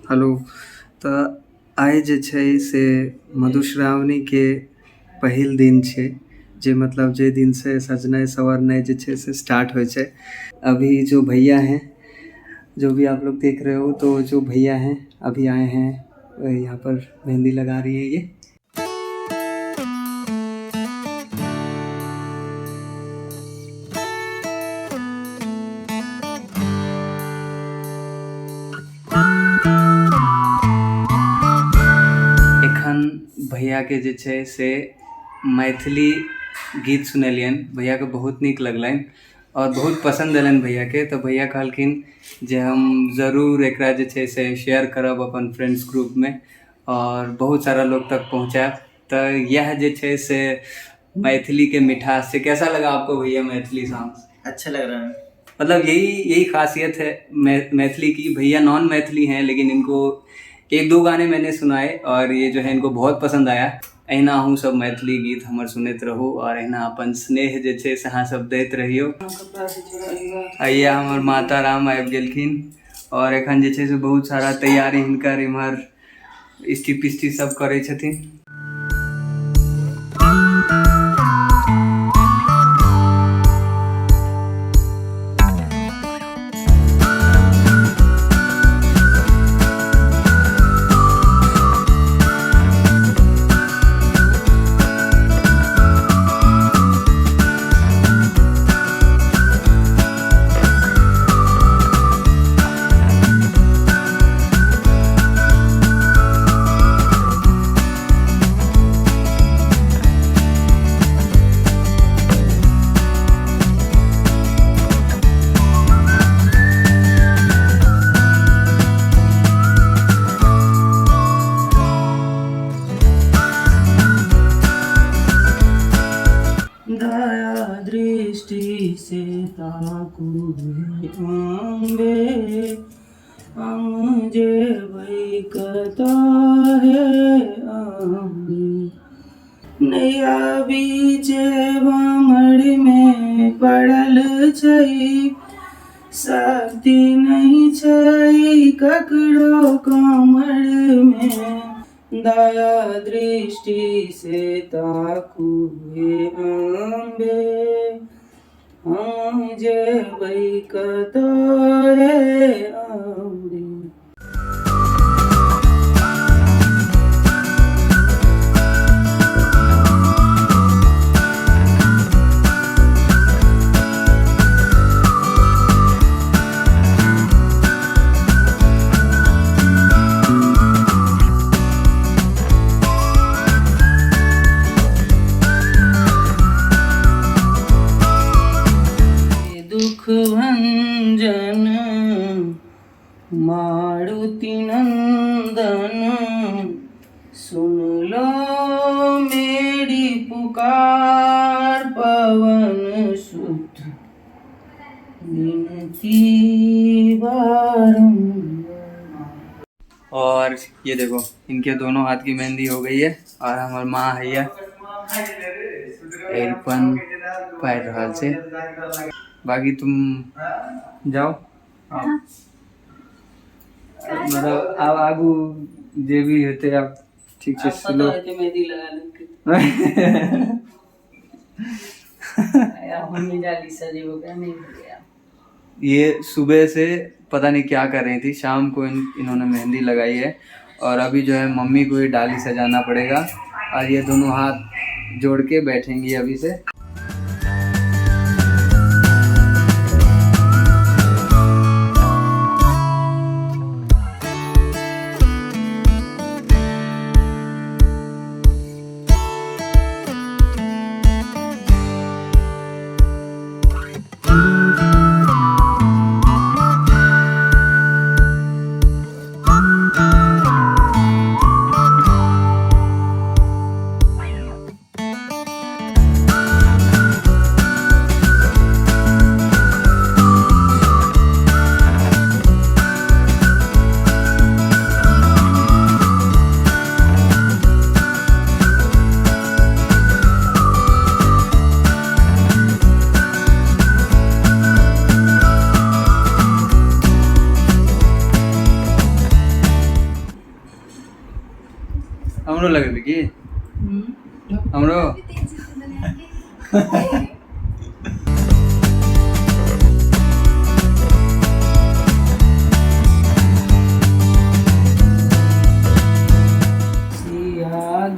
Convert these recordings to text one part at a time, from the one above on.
Hello. तऽ आइ जे छै से मधुश्रावणीके पहिल दिन छै, जे मतलब जे दिन से सजनाइ संवरनाइ जे छै से स्टार्ट होइ छै। अभी जो भैया हैं, जो भी आप लोग देख रहे हो, तो जो भैया हैं अभी आए हैं, यहाँ पर मेहंदी लगा रही है ये। एखन भैया के जे छै से मैथिली गीत सुनेलियन, भैया के बहुत नीक लगलनि और बहुत पसंद एलनि भैया के। तो भैया कहलखिन जे हम ज़रूर एकरा जे छै से शेयर करब अपन फ्रेंड्स ग्रुप में और बहुत सारा लोग तक पहुँचाएब। तो यह जे छै से मैथिली के मिठास से कैसा लगा आपको भैया? मैथिली सॉन्ग्स अच्छा लग रहा है। मतलब यही खासियत है मैथिली की। भैया नॉन मैथिली हैं, लेकिन इनको एक दो गाने मैंने सुनाए और ये जो है इनको बहुत पसंद आया। अहिना अहूँ सब मैथिली गीत हमर सुनैत रहू और अहिना अपन स्नेह जे छै से अहाँ सब दैत रहियो। आइया हमर माता राम आबि गेलखिन और एखन जे छै से बहुत सारा तैयारी हिनकर इम्हर इष्टि पिष्टि सब करै छथिन। दया दृष्टि से ताकू अम्बे, हम जेबै कतऽ हे अम्बे। नैया बीचे भमर में पड़ल छै, शक्ति नहीं छै ककरो कमर में। दया दृष्टि से ताकू हे अम्बे, हम जेबै कतऽ हे अम्बे। दुख भंजन मारुति नंदन, सुन लो मेरी पुकार, पवन सुत विनती बारंबार। और ये देखो इनके दोनों हाथ की मेहंदी हो गई है और हमार माँ हैया एरपन पार रहा से। बाकी तुम जाओ, मतलब अब आगू जे भी होते आप ठीक से सुनो। मेहंदी लगा ये सुबह से पता नहीं क्या कर रही थी, शाम को इन्होंने मेहंदी लगाई है और अभी जो है मम्मी को ये डाली सजाना पड़ेगा और ये दोनों हाथ जोड़ के बैठेंगी अभी से। हमरो लगेबे की हमरो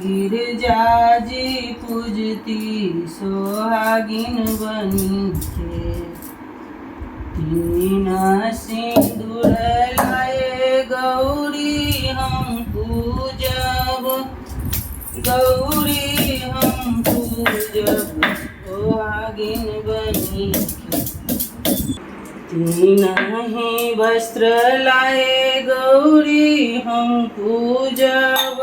गिरजा जी पूजती सोहागिन बनी के तीना सिंदूर लाए गौरी हम पूजब गौरी हम पूजब सोहागिन बनी के तीना ही वस्त्र लाए गौरी हम पूजब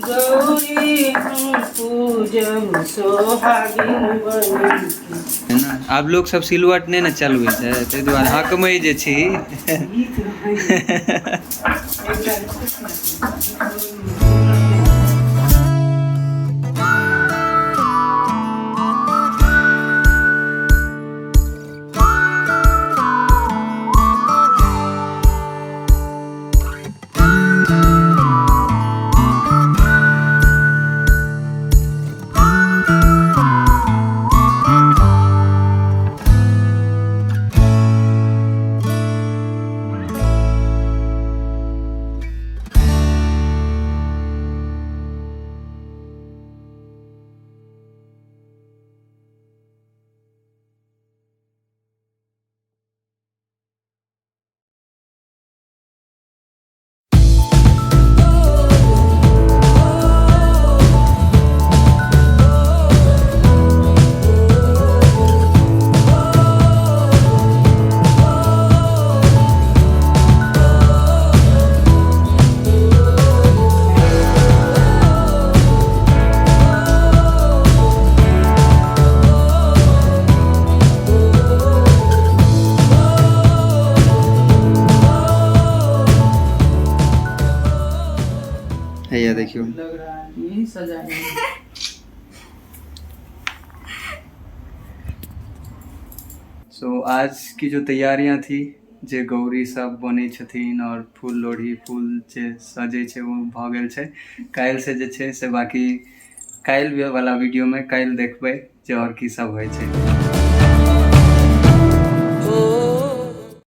गौरी हम पूजब सोहागिन बनी है ना। आप लोग सब सिलवट नहीं ना चलबै छै ताहि दुआरे हकमै जे छी है, ये देखियो लग रहा है यही सजाएंगे। सो आज की जो तैयारियां थी जे गौरी सब बनै छथिन और फूल लोढ़ी फूल जे सजै छै वो भऽ गेल छै। काल्हि से जे छै से बाकी काल्हि वाला वीडियो में काल्हि देखबै जे और की सब होइ छै।